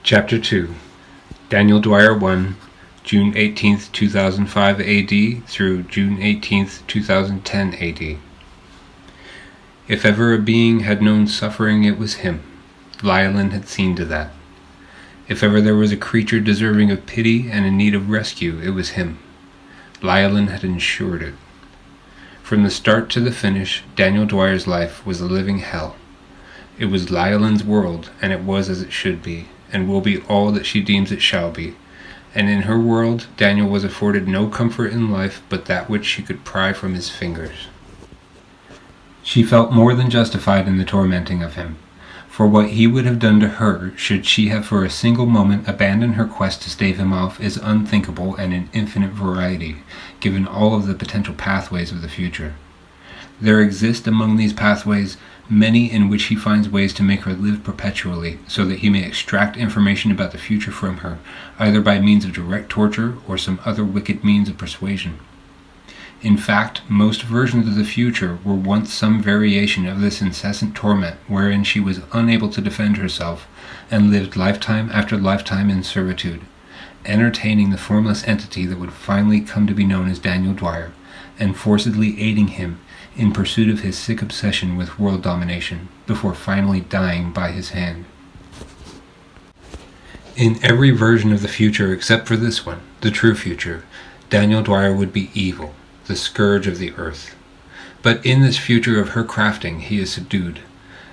Chapter 2. Daniel Dwyer 1, June 18th, 2005 AD through June 18th, 2010 AD. If ever a being had known suffering, it was him. Lylon had seen to that. If ever there was a creature deserving of pity and in need of rescue, it was him. Lylon had ensured it. From the start to the finish, Daniel Dwyer's life was a living hell. It was Lylon's world, and it was as it should be, and will be all that she deems it shall be. And in her world, Daniel was afforded no comfort in life but that which she could pry from his fingers. She felt more than justified in the tormenting of him, for what he would have done to her should she have for a single moment abandoned her quest to stave him off is unthinkable and in infinite variety, given all of the potential pathways of the future. There exist among these pathways many in which he finds ways to make her live perpetually, so that he may extract information about the future from her, either by means of direct torture or some other wicked means of persuasion. In fact, most versions of the future were once some variation of this incessant torment, wherein she was unable to defend herself, and lived lifetime after lifetime in servitude, entertaining the formless entity that would finally come to be known as Daniel Dwyer, and forcibly aiding him in pursuit of his sick obsession with world domination, before finally dying by his hand. In every version of the future except for this one, the true future, Daniel Dwyer would be evil, the scourge of the earth. But in this future of her crafting, he is subdued.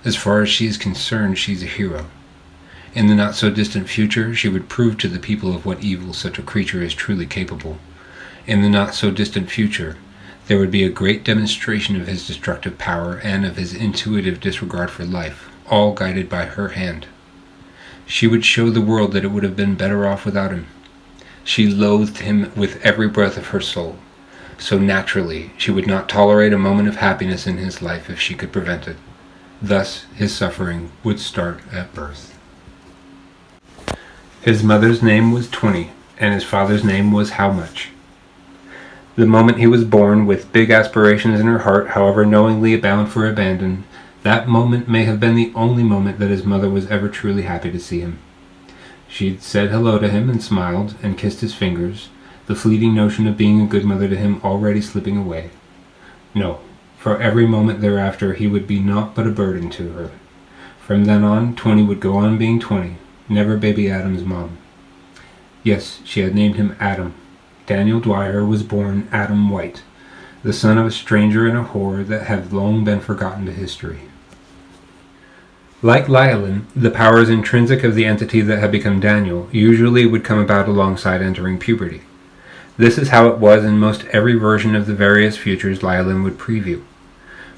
As far as she is concerned, she's a hero. In the not-so-distant future, she would prove to the people of what evil such a creature is truly capable. In the not-so-distant future, there would be a great demonstration of his destructive power and of his intuitive disregard for life, all guided by her hand. She would show the world that it would have been better off without him. She loathed him with every breath of her soul, so naturally she would not tolerate a moment of happiness in his life if she could prevent it. Thus his suffering would start at birth. His mother's name was 20, and his father's name was How Much. The moment he was born, with big aspirations in her heart, however knowingly bound for abandon, that moment may have been the only moment that his mother was ever truly happy to see him. She'd said hello to him and smiled and kissed his fingers, the fleeting notion of being a good mother to him already slipping away. No, for every moment thereafter he would be naught but a burden to her. From then on, 20 would go on being 20, never baby Adam's mom. Yes, she had named him Adam. Daniel Dwyer was born Adam White, the son of a stranger and a whore that have long been forgotten to history. Like Lylon, the powers intrinsic of the entity that had become Daniel usually would come about alongside entering puberty. This is how it was in most every version of the various futures Lylon would preview.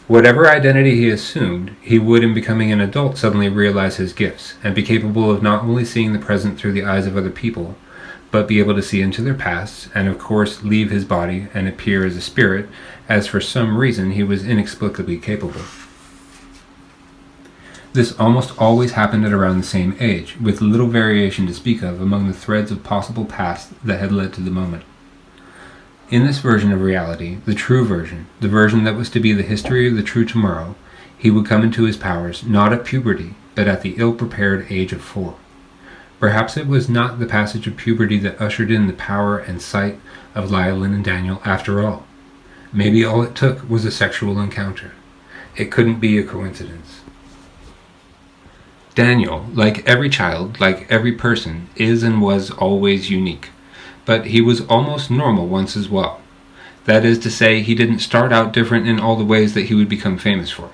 Whatever identity he assumed, he would in becoming an adult suddenly realize his gifts, and be capable of not only seeing the present through the eyes of other people, but be able to see into their pasts, and of course leave his body and appear as a spirit, as for some reason he was inexplicably capable. This almost always happened at around the same age, with little variation to speak of among the threads of possible past that had led to the moment. In this version of reality, the true version, the version that was to be the history of the true tomorrow, he would come into his powers not at puberty, but at the ill-prepared age of 4. Perhaps it was not the passage of puberty that ushered in the power and sight of Lylon and Daniel after all. Maybe all it took was a sexual encounter. It couldn't be a coincidence. Daniel, like every child, like every person, is and was always unique. But he was almost normal once as well. That is to say, he didn't start out different in all the ways that he would become famous for.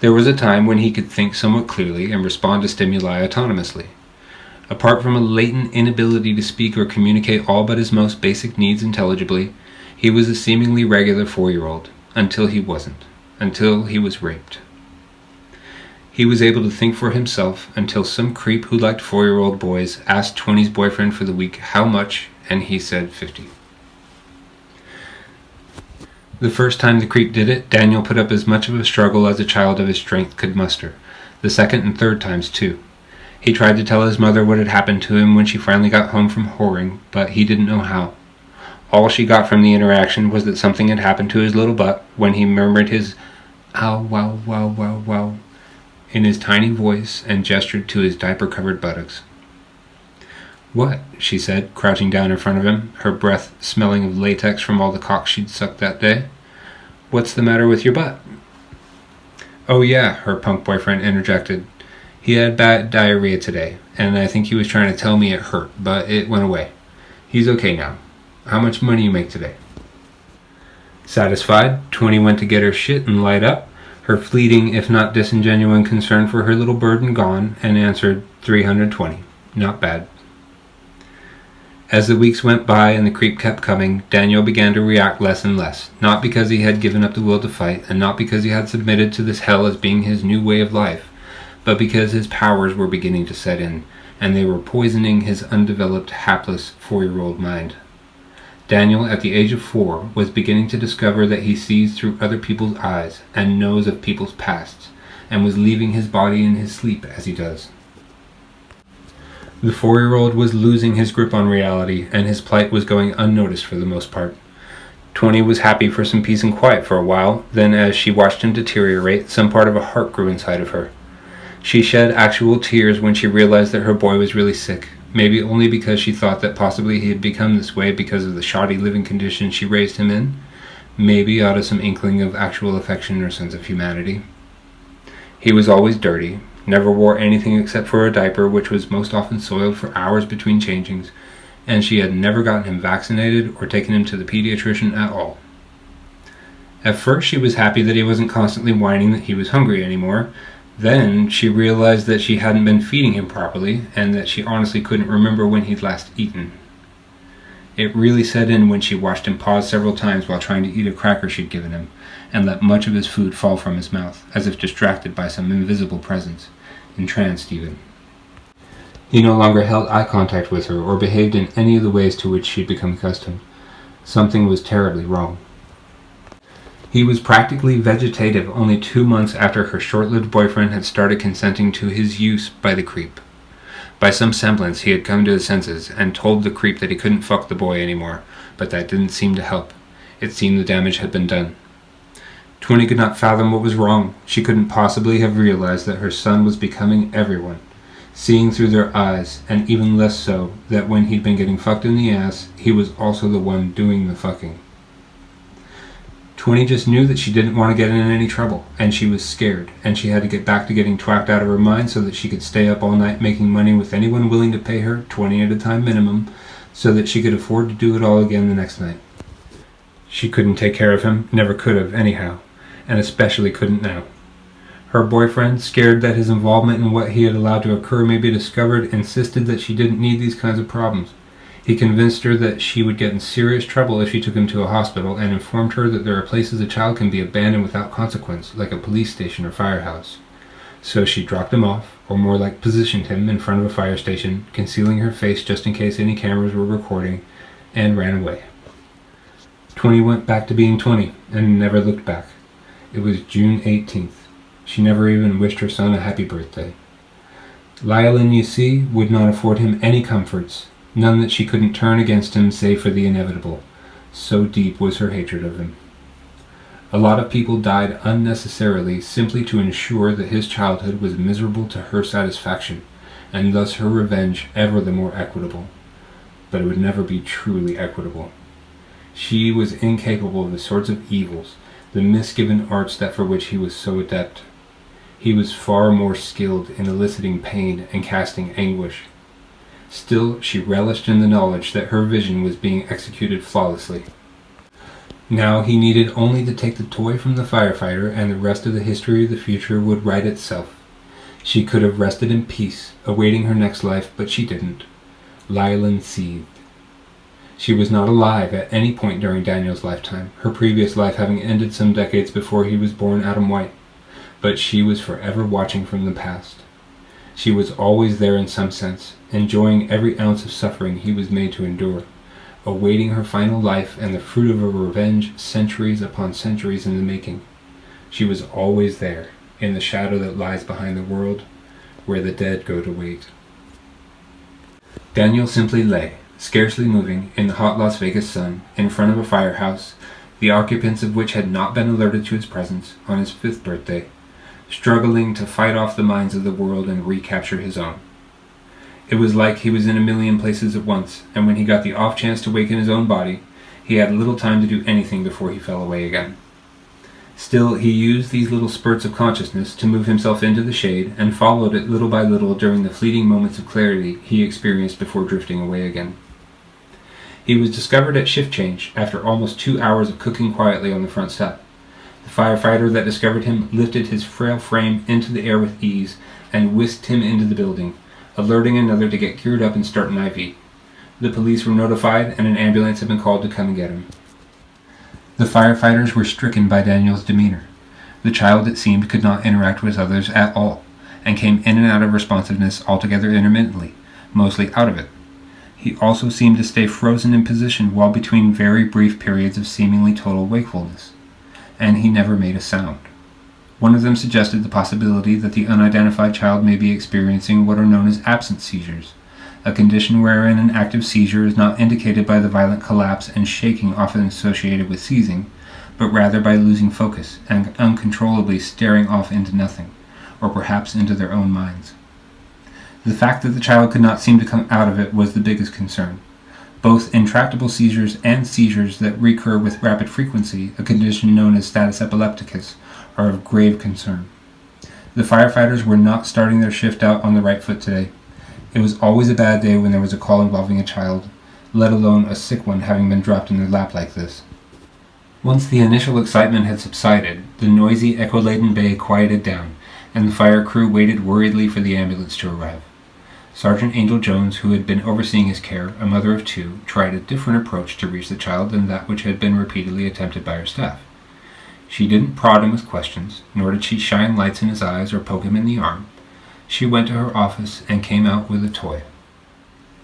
There was a time when he could think somewhat clearly and respond to stimuli autonomously. Apart from a latent inability to speak or communicate all but his most basic needs intelligibly, he was a seemingly regular 4-year-old, until he wasn't, until he was raped. He was able to think for himself until some creep who liked 4-year-old boys asked 20's boyfriend for the week how much, and he said 50. The first time the creep did it, Daniel put up as much of a struggle as a child of his strength could muster, the second and third times too. He tried to tell his mother what had happened to him when she finally got home from whoring, but he didn't know how. All she got from the interaction was that something had happened to his little butt when he murmured his "ow, wow, wow, wow, wow" in his tiny voice and gestured to his diaper-covered buttocks. "What?" she said, crouching down in front of him, her breath smelling of latex from all the cock she'd sucked that day. "What's the matter with your butt?" "Oh yeah," her punk boyfriend interjected. "He had bad diarrhea today, and I think he was trying to tell me it hurt, but it went away. He's okay now. How much money you make today?" Satisfied, 20 went to get her shit and light up, her fleeting, if not disingenuous concern for her little burden gone, and answered, $320. Not bad. As the weeks went by and the creep kept coming, Daniel began to react less and less, not because he had given up the will to fight, and not because he had submitted to this hell as being his new way of life, but because his powers were beginning to set in, and they were poisoning his undeveloped, hapless 4-year-old mind. Daniel, at the age of 4, was beginning to discover that he sees through other people's eyes and knows of people's pasts, and was leaving his body in his sleep as he does. The 4-year-old was losing his grip on reality, and his plight was going unnoticed for the most part. 20 was happy for some peace and quiet for a while, then as she watched him deteriorate, some part of a heart grew inside of her. She shed actual tears when she realized that her boy was really sick, maybe only because she thought that possibly he had become this way because of the shoddy living conditions she raised him in, maybe out of some inkling of actual affection or sense of humanity. He was always dirty, never wore anything except for a diaper, which was most often soiled for hours between changings, and she had never gotten him vaccinated or taken him to the pediatrician at all. At first she was happy that he wasn't constantly whining that he was hungry anymore. Then she realized that she hadn't been feeding him properly, and that she honestly couldn't remember when he'd last eaten. It really set in when she watched him pause several times while trying to eat a cracker she'd given him, and let much of his food fall from his mouth, as if distracted by some invisible presence, entranced even. He no longer held eye contact with her, or behaved in any of the ways to which she'd become accustomed. Something was terribly wrong. He was practically vegetative only 2 months after her short-lived boyfriend had started consenting to his use by the creep. By some semblance he had come to his senses and told the creep that he couldn't fuck the boy anymore, but that didn't seem to help. It seemed the damage had been done. 20 could not fathom what was wrong. She couldn't possibly have realized that her son was becoming everyone, seeing through their eyes, and even less so, that when he'd been getting fucked in the ass, he was also the one doing the fucking. 20 just knew that she didn't want to get in any trouble, and she was scared, and she had to get back to getting twacked out of her mind so that she could stay up all night making money with anyone willing to pay her 20 at a time minimum, so that she could afford to do it all again the next night. She couldn't take care of him, never could have anyhow, and especially couldn't now. Her boyfriend, scared that his involvement in what he had allowed to occur may be discovered, insisted that she didn't need these kinds of problems. He convinced her that she would get in serious trouble if she took him to a hospital, and informed her that there are places a child can be abandoned without consequence, like a police station or firehouse. So she dropped him off, or more like positioned him in front of a fire station, concealing her face just in case any cameras were recording, and ran away. 20 went back to being 20, and never looked back. It was June 18th. She never even wished her son a happy birthday. Lylin, you see, would not afford him any comforts, none that she couldn't turn against him save for the inevitable. So deep was her hatred of him. A lot of people died unnecessarily simply to ensure that his childhood was miserable to her satisfaction, and thus her revenge ever the more equitable. But it would never be truly equitable. She was incapable of the sorts of evils, the misgiven arts that for which he was so adept. He was far more skilled in eliciting pain and casting anguish. Still, she relished in the knowledge that her vision was being executed flawlessly. Now he needed only to take the toy from the firefighter, and the rest of the history of the future would write itself. She could have rested in peace, awaiting her next life, but she didn't. Lylin seethed. She was not alive at any point during Daniel's lifetime, her previous life having ended some decades before he was born Adam White, but she was forever watching from the past. She was always there in some sense, enjoying every ounce of suffering he was made to endure, awaiting her final life and the fruit of a revenge centuries upon centuries in the making. She was always there, in the shadow that lies behind the world, where the dead go to wait. Daniel simply lay, scarcely moving, in the hot Las Vegas sun, in front of a firehouse, the occupants of which had not been alerted to his presence, on his 5th birthday, struggling to fight off the minds of the world and recapture his own. It was like he was in a million places at once, and when he got the off chance to wake in his own body, he had little time to do anything before he fell away again. Still, he used these little spurts of consciousness to move himself into the shade, and followed it little by little during the fleeting moments of clarity he experienced before drifting away again. He was discovered at shift change after almost 2 hours of cooking quietly on the front step. The firefighter that discovered him lifted his frail frame into the air with ease and whisked him into the building, alerting another to get geared up and start an IV. The police were notified, and an ambulance had been called to come and get him. The firefighters were stricken by Daniel's demeanor. The child, it seemed, could not interact with others at all, and came in and out of responsiveness altogether intermittently, mostly out of it. He also seemed to stay frozen in position while between very brief periods of seemingly total wakefulness, and he never made a sound. One of them suggested the possibility that the unidentified child may be experiencing what are known as absence seizures, a condition wherein an active seizure is not indicated by the violent collapse and shaking often associated with seizing, but rather by losing focus and uncontrollably staring off into nothing, or perhaps into their own minds. The fact that the child could not seem to come out of it was the biggest concern. Both intractable seizures and seizures that recur with rapid frequency, a condition known as status epilepticus, are of grave concern. The firefighters were not starting their shift out on the right foot today. It was always a bad day when there was a call involving a child, let alone a sick one having been dropped in their lap like this. Once the initial excitement had subsided, the noisy, echo-laden bay quieted down, and the fire crew waited worriedly for the ambulance to arrive. Sergeant Angel Jones, who had been overseeing his care, a mother of two, tried a different approach to reach the child than that which had been repeatedly attempted by her staff. She didn't prod him with questions, nor did she shine lights in his eyes or poke him in the arm. She went to her office and came out with a toy.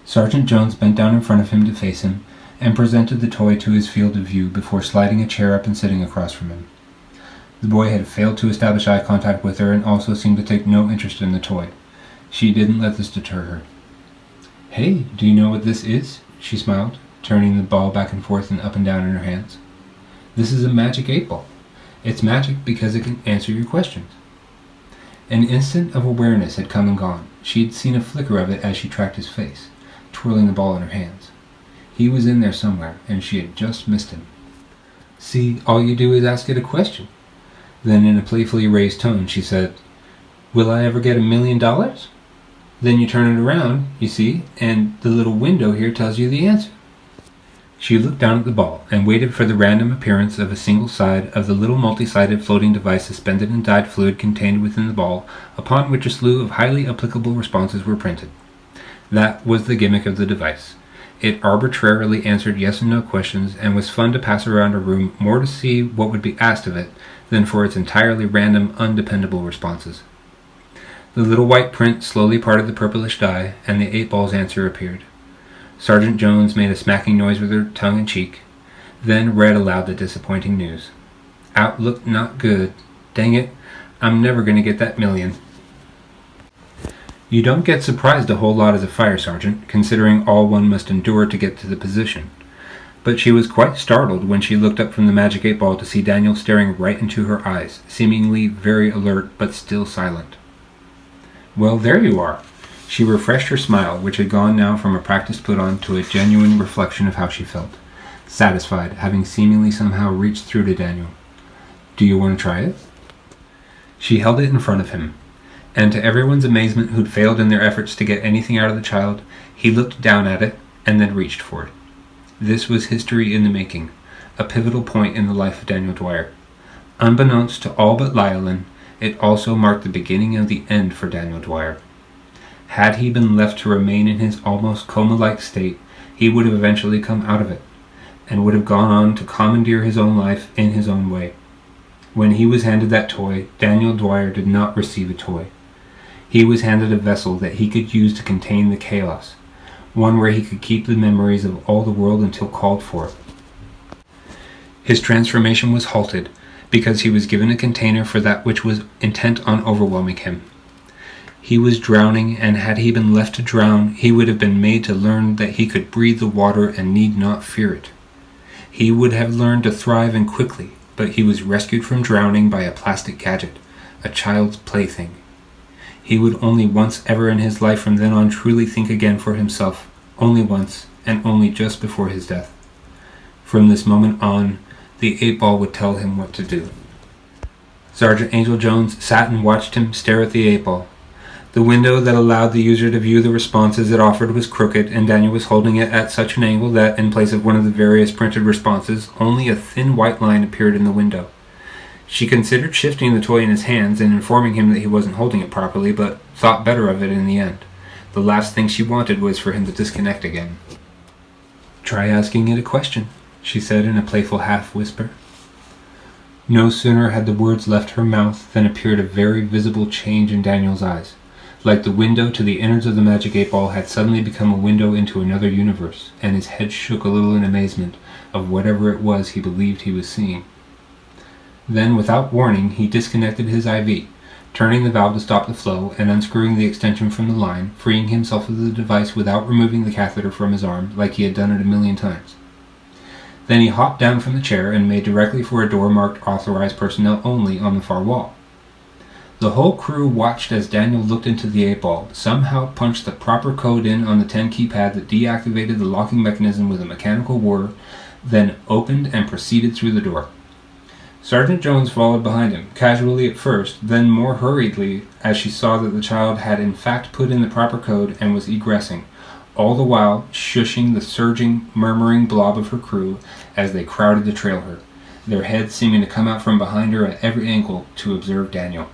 Sergeant Jones bent down in front of him to face him, and presented the toy to his field of view before sliding a chair up and sitting across from him. The boy had failed to establish eye contact with her and also seemed to take no interest in the toy. She didn't let this deter her. "Hey, do you know what this is?" she smiled, turning the ball back and forth and up and down in her hands. "This is a magic 8-ball. It's magic because it can answer your questions." An instant of awareness had come and gone. She had seen a flicker of it as she tracked his face, twirling the ball in her hands. He was in there somewhere, and she had just missed him. "See, all you do is ask it a question." Then in a playfully raised tone she said, "Will I ever get $1 million? Then you turn it around, you see, and the little window here tells you the answer." She looked down at the ball and waited for the random appearance of a single side of the little multi-sided floating device suspended in dyed fluid contained within the ball, upon which a slew of highly applicable responses were printed. That was the gimmick of the device. It arbitrarily answered yes and no questions and was fun to pass around a room more to see what would be asked of it than for its entirely random, undependable responses. The little white print slowly parted the purplish dye, and the 8-ball's answer appeared. Sergeant Jones made a smacking noise with her tongue and cheek, then read aloud the disappointing news. "Outlook not good. Dang it, I'm never going to get that $1 million. You don't get surprised a whole lot as a fire sergeant, considering all one must endure to get to the position. But she was quite startled when she looked up from the magic 8-ball to see Daniel staring right into her eyes, seemingly very alert but still silent. "Well, there you are." She refreshed her smile, which had gone now from a practiced put-on to a genuine reflection of how she felt, satisfied, having seemingly somehow reached through to Daniel. "Do you want to try it?" She held it in front of him, and to everyone's amazement who'd failed in their efforts to get anything out of the child, he looked down at it and then reached for it. This was history in the making, a pivotal point in the life of Daniel Dwyer. Unbeknownst to all but Lyle, it also marked the beginning of the end for Daniel Dwyer. Had he been left to remain in his almost coma-like state, he would have eventually come out of it, and would have gone on to commandeer his own life in his own way. When he was handed that toy, Daniel Dwyer did not receive a toy. He was handed a vessel that he could use to contain the chaos, one where he could keep the memories of all the world until called for. His transformation was halted, because he was given a container for that which was intent on overwhelming him. He was drowning, and had he been left to drown, he would have been made to learn that he could breathe the water and need not fear it. He would have learned to thrive and quickly, but he was rescued from drowning by a plastic gadget, a child's plaything. He would only once ever in his life from then on truly think again for himself, only once, and only just before his death. From this moment on, the 8-ball would tell him what to do. Sergeant Angel Jones sat and watched him stare at the 8-ball. The window that allowed the user to view the responses it offered was crooked, and Daniel was holding it at such an angle that, in place of one of the various printed responses, only a thin white line appeared in the window. She considered shifting the toy in his hands and informing him that he wasn't holding it properly, but thought better of it in the end. The last thing she wanted was for him to disconnect again. "Try asking it a question," she said in a playful half-whisper. No sooner had the words left her mouth than appeared a very visible change in Daniel's eyes. Like the window to the innards of the magic 8-ball had suddenly become a window into another universe, and his head shook a little in amazement of whatever it was he believed he was seeing. Then, without warning, he disconnected his IV, turning the valve to stop the flow and unscrewing the extension from the line, freeing himself of the device without removing the catheter from his arm, like he had done it a million times. Then he hopped down from the chair and made directly for a door marked "Authorized Personnel Only" on the far wall. The whole crew watched as Daniel looked into the 8-ball, somehow punched the proper code in on the 10 keypad that deactivated the locking mechanism with a mechanical whir, then opened and proceeded through the door. Sergeant Jones followed behind him, casually at first, then more hurriedly as she saw that the child had in fact put in the proper code and was egressing, all the while shushing the surging, murmuring blob of her crew as they crowded to trail her, their heads seeming to come out from behind her at every angle to observe Daniel.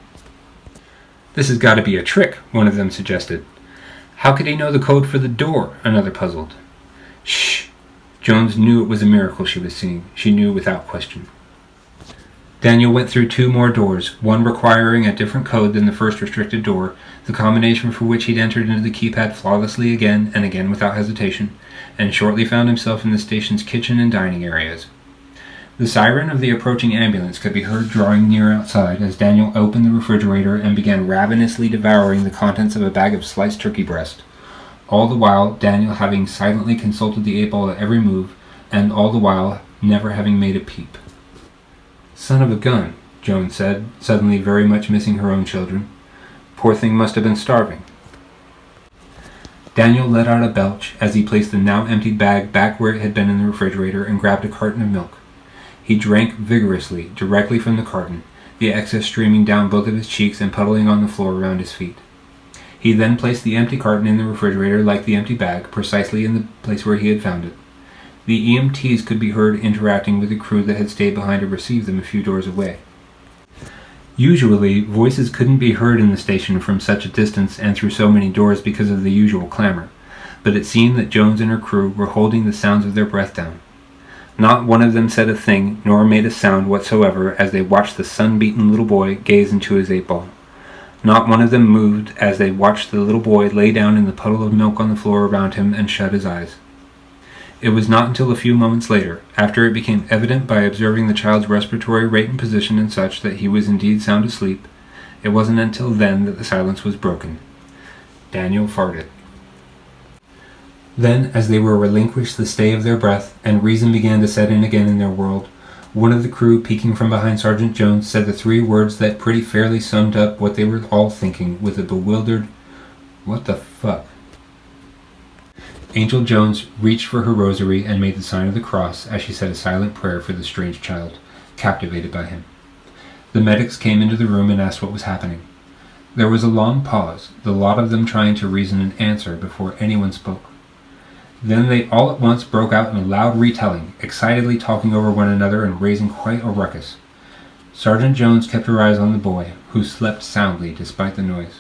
"This has got to be a trick," one of them suggested. "How could he know the code for the door?" another puzzled. "Shh!" Jones knew it was a miracle she was seeing. She knew without question. Daniel went through 2 more doors, one requiring a different code than the first restricted door, the combination for which he'd entered into the keypad flawlessly again and again without hesitation, and shortly found himself in the station's kitchen and dining areas. The siren of the approaching ambulance could be heard drawing near outside as Daniel opened the refrigerator and began ravenously devouring the contents of a bag of sliced turkey breast. All the while, Daniel having silently consulted the 8-ball at every move, and all the while never having made a peep. "Son of a gun," Jones said, suddenly very much missing her own children. "Poor thing must have been starving." Daniel let out a belch as he placed the now emptied bag back where it had been in the refrigerator and grabbed a carton of milk. He drank vigorously, directly from the carton, the excess streaming down both of his cheeks and puddling on the floor around his feet. He then placed the empty carton in the refrigerator like the empty bag, precisely in the place where he had found it. The EMTs could be heard interacting with the crew that had stayed behind to receive them a few doors away. Usually, voices couldn't be heard in the station from such a distance and through so many doors because of the usual clamor, but it seemed that Jones and her crew were holding the sounds of their breath down. Not one of them said a thing, nor made a sound whatsoever as they watched the sun-beaten little boy gaze into his 8-ball. Not one of them moved as they watched the little boy lay down in the puddle of milk on the floor around him and shut his eyes. It was not until a few moments later, after it became evident by observing the child's respiratory rate and position and such that he was indeed sound asleep, it wasn't until then that the silence was broken. Daniel farted. Then, as they were relinquished the stay of their breath, and reason began to set in again in their world, one of the crew, peeking from behind Sergeant Jones, said the 3 words that pretty fairly summed up what they were all thinking, with a bewildered, "What the fuck?" Angel Jones reached for her rosary and made the sign of the cross as she said a silent prayer for the strange child, captivated by him. The medics came into the room and asked what was happening. There was a long pause, the lot of them trying to reason and answer before anyone spoke. Then they all at once broke out in a loud retelling, excitedly talking over one another and raising quite a ruckus. Sergeant Jones kept her eyes on the boy, who slept soundly despite the noise.